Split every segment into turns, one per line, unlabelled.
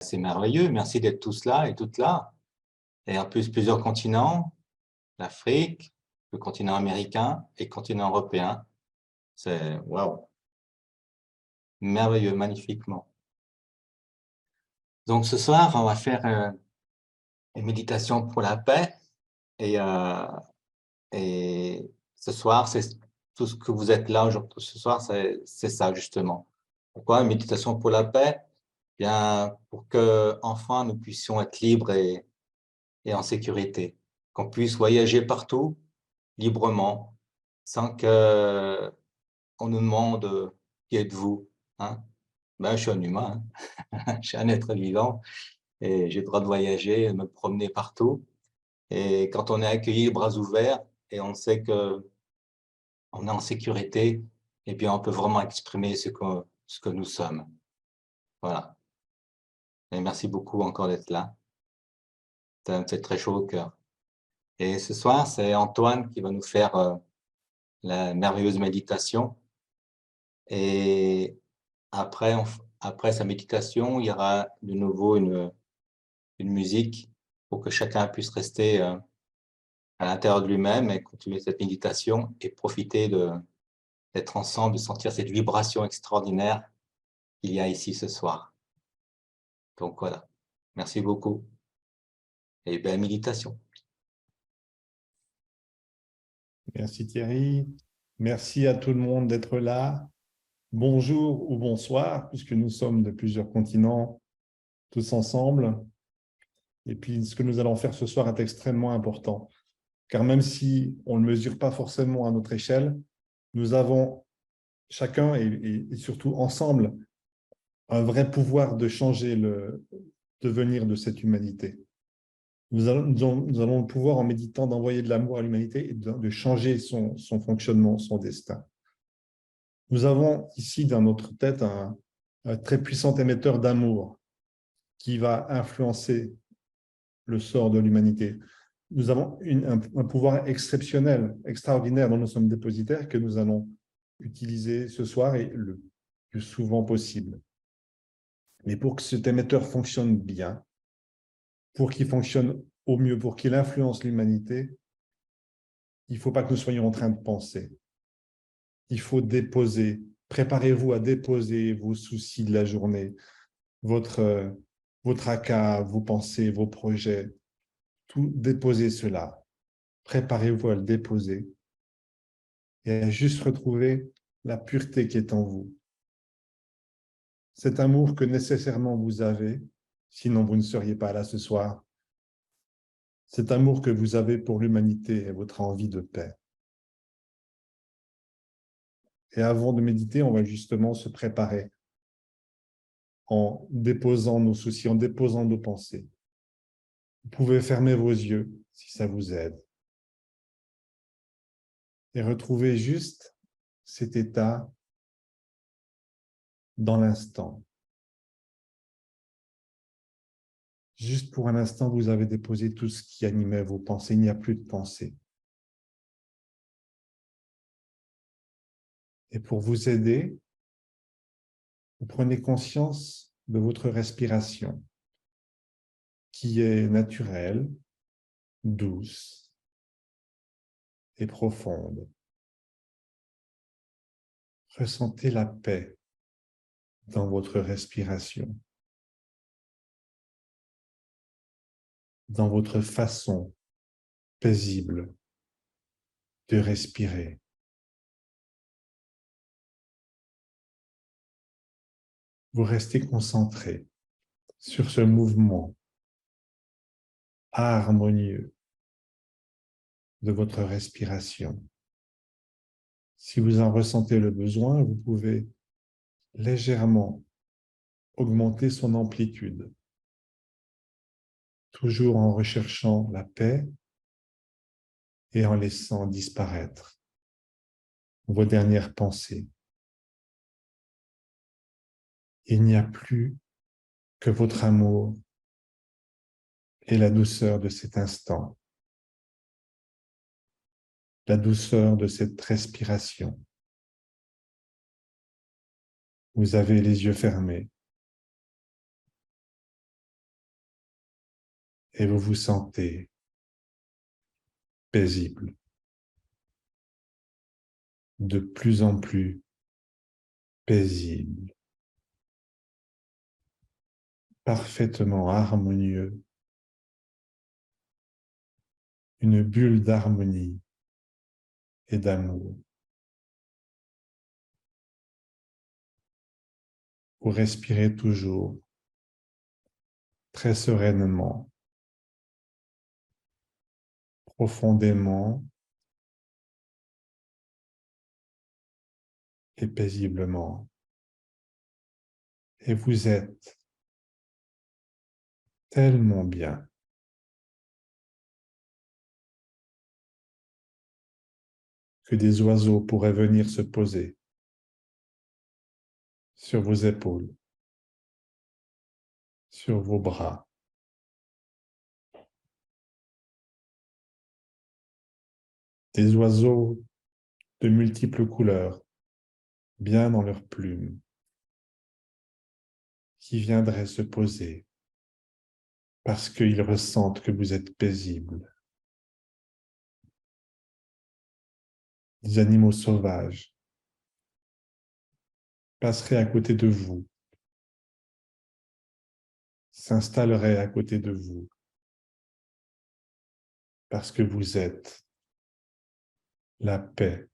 c'est merveilleux. Merci d'être tous là et toutes là. Et en plus, plusieurs continents, l'Afrique, le continent américain et le continent européen. C'est waouh, merveilleux, magnifiquement. Donc, ce soir, on va faire une méditation pour la paix. Et, euh, et ce soir, c'est tout ce que vous êtes là aujourd'hui. Ce soir, c'est ça, justement. Pourquoi une méditation pour la paix? Bien, pour que enfin nous puissions être libres et en sécurité, qu'on puisse voyager partout librement, sans que on nous demande qui êtes-vous, hein? Ben, je suis un humain, hein. Je suis un être vivant et j'ai le droit de voyager, de me promener partout. Et quand on est accueilli les bras ouverts et on sait que on est en sécurité, eh bien, on peut vraiment exprimer ce que nous sommes. Voilà. Et merci beaucoup encore d'être là. Ça me fait très chaud au cœur. Et ce soir, c'est Antoine qui va nous faire la merveilleuse méditation. Et après, après sa méditation, il y aura de nouveau une musique pour que chacun puisse rester à l'intérieur de lui-même et continuer cette méditation et profiter d'être ensemble, de sentir cette vibration extraordinaire qu'il y a ici ce soir. Donc voilà, merci beaucoup et belle méditation.
Merci Thierry. Merci à tout le monde d'être là. Bonjour ou bonsoir, puisque nous sommes de plusieurs continents, tous ensemble. Et puis, ce que nous allons faire ce soir est extrêmement important, car même si on ne le mesure pas forcément à notre échelle, nous avons chacun et surtout ensemble un vrai pouvoir de changer le devenir de cette humanité. Nous allons le pouvoir, en méditant, d'envoyer de l'amour à l'humanité et de changer son fonctionnement, son destin. Nous avons ici dans notre tête un très puissant émetteur d'amour qui va influencer le sort de l'humanité. Nous avons un pouvoir exceptionnel, extraordinaire dont nous sommes dépositaires que nous allons utiliser ce soir et le plus souvent possible. Mais pour que cet émetteur fonctionne bien, pour qu'il fonctionne au mieux, pour qu'il influence l'humanité, il ne faut pas que nous soyons en train de penser. Il faut déposer. Préparez-vous à déposer vos soucis de la journée, votre tracas, vos pensées, vos projets. Tout déposez cela. Préparez-vous à le déposer et à juste retrouver la pureté qui est en vous. Cet amour que nécessairement vous avez, sinon vous ne seriez pas là ce soir. Cet amour que vous avez pour l'humanité et votre envie de paix. Et avant de méditer, on va justement se préparer en déposant nos soucis, en déposant nos pensées. Vous pouvez fermer vos yeux si ça vous aide. Et retrouver juste cet état dans l'instant. Juste pour un instant, vous avez déposé tout ce qui animait vos pensées. Il n'y a plus de pensée. Et pour vous aider, vous prenez conscience de votre respiration, qui est naturelle, douce et profonde. Ressentez la paix dans votre respiration, dans votre façon paisible de respirer. Vous restez concentré sur ce mouvement harmonieux de votre respiration. Si vous en ressentez le besoin, vous pouvez légèrement augmenter son amplitude, toujours en recherchant la paix et en laissant disparaître vos dernières pensées. Il n'y a plus que votre amour et la douceur de cet instant, la douceur de cette respiration. Vous avez les yeux fermés. et vous vous sentez paisible, de plus en plus paisible, parfaitement harmonieux, une bulle d'harmonie et d'amour. Vous respirez toujours très sereinement, profondément et paisiblement. Et vous êtes tellement bien que des oiseaux pourraient venir se poser sur vos épaules, sur vos bras. Des oiseaux de multiples couleurs, bien dans leurs plumes, qui viendraient se poser parce qu'ils ressentent que vous êtes paisible. Des animaux sauvages passeraient à côté de vous, s'installeraient à côté de vous, parce que vous êtes la paix.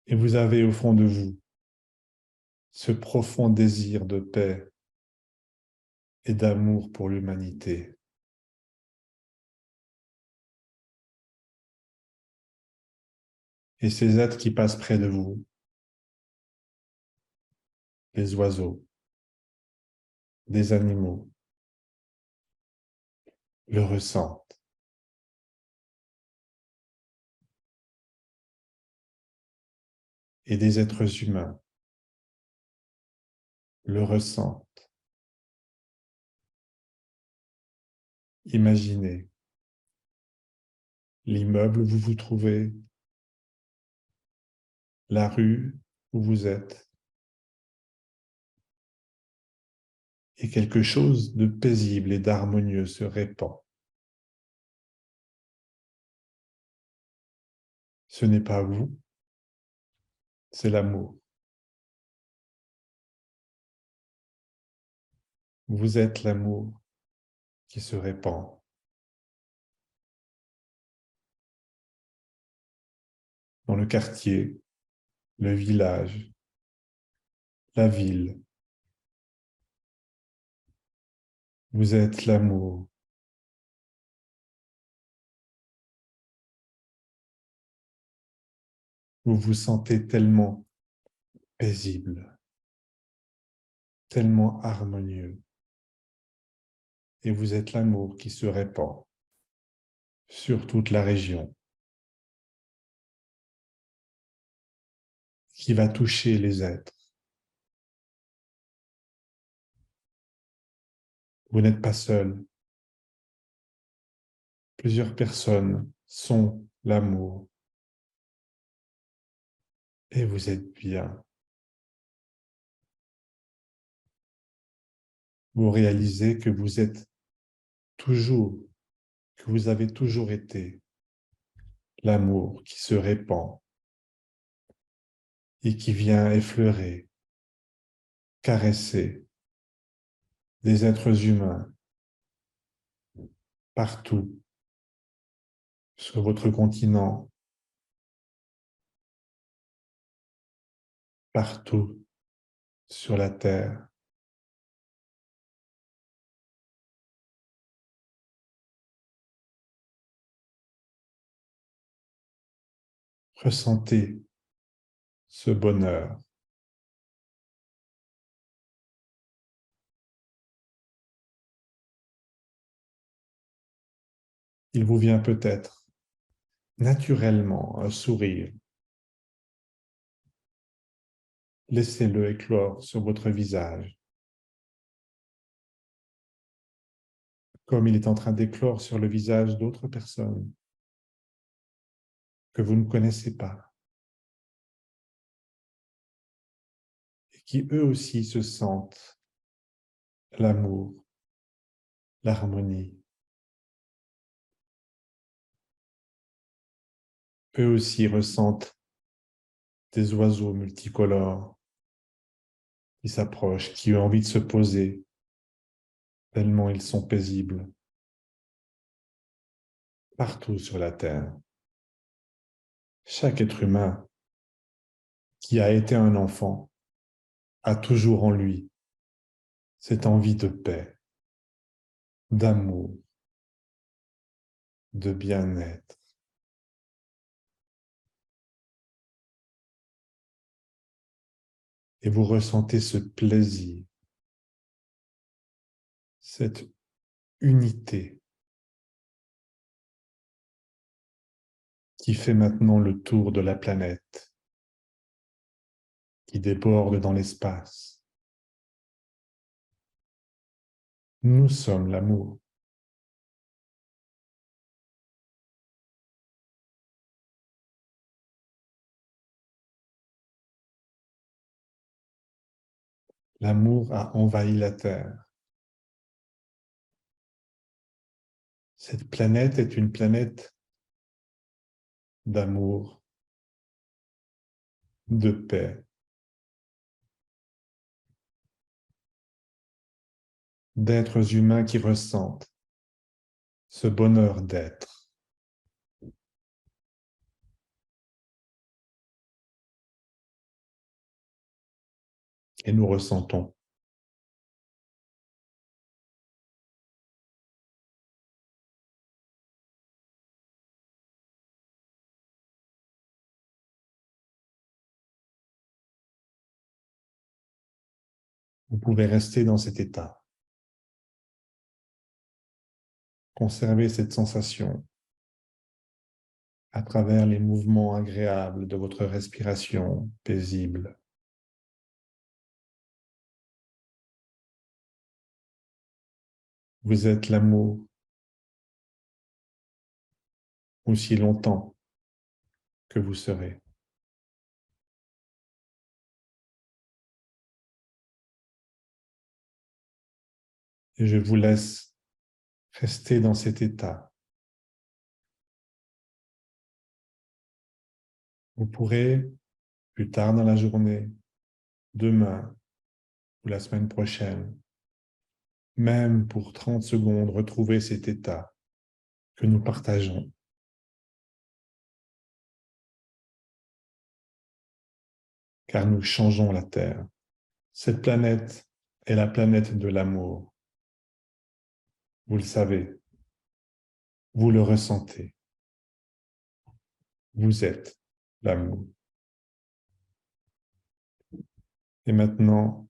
Et vous avez au fond de vous ce profond désir de paix et d'amour pour l'humanité. Et ces êtres qui passent près de vous, les oiseaux, des animaux, le ressentent. Et des êtres humains le ressentent. Imaginez l'immeuble où vous vous trouvez, la rue où vous êtes, et quelque chose de paisible et d'harmonieux se répand. Ce n'est pas vous, c'est l'amour. Vous êtes l'amour qui se répand. Dans le quartier, le village, la ville. Vous êtes l'amour. Vous vous sentez tellement paisible, tellement harmonieux. Et vous êtes l'amour qui se répand sur toute la région, qui va toucher les êtres. Vous n'êtes pas seul. Plusieurs personnes sont l'amour. Et vous êtes bien. Vous réalisez que vous êtes toujours, que vous avez toujours été l'amour qui se répand et qui vient effleurer, caresser des êtres humains partout sur votre continent, partout sur la terre. Ressentez ce bonheur. Il vous vient peut-être naturellement un sourire. Laissez-le éclore sur votre visage, comme il est en train d'éclore sur le visage d'autres personnes que vous ne connaissez pas et qui eux aussi se sentent l'amour, l'harmonie. Eux aussi ressentent des oiseaux multicolores qui s'approchent, qui ont envie de se poser, tellement ils sont paisibles, partout sur la Terre. Chaque être humain qui a été un enfant a toujours en lui cette envie de paix, d'amour, de bien-être. Et vous ressentez ce plaisir, cette unité qui fait maintenant le tour de la planète, qui déborde dans l'espace. Nous sommes l'amour. L'amour a envahi la Terre. Cette planète est une planète d'amour, de paix, d'êtres humains qui ressentent ce bonheur d'être. Et nous ressentons. Vous pouvez rester dans cet état, conserver cette sensation à travers les mouvements agréables de votre respiration paisible. Vous êtes l'amour aussi longtemps que vous serez. Et je vous laisse rester dans cet état. Vous pourrez, plus tard dans la journée, demain ou la semaine prochaine, même pour 30 secondes, retrouver cet état que nous partageons. Car nous changeons la Terre. Cette planète est la planète de l'amour. Vous le savez, vous le ressentez. Vous êtes l'amour. Et maintenant,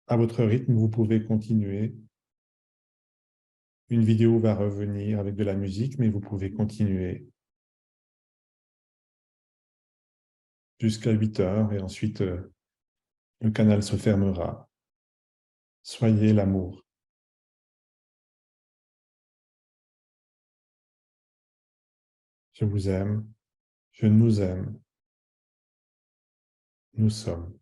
à votre rythme, vous pouvez continuer. Une vidéo va revenir avec de la musique, mais vous pouvez continuer jusqu'à 8 heures et ensuite le canal se fermera. Soyez l'amour. Je vous aime, je nous aime, nous sommes.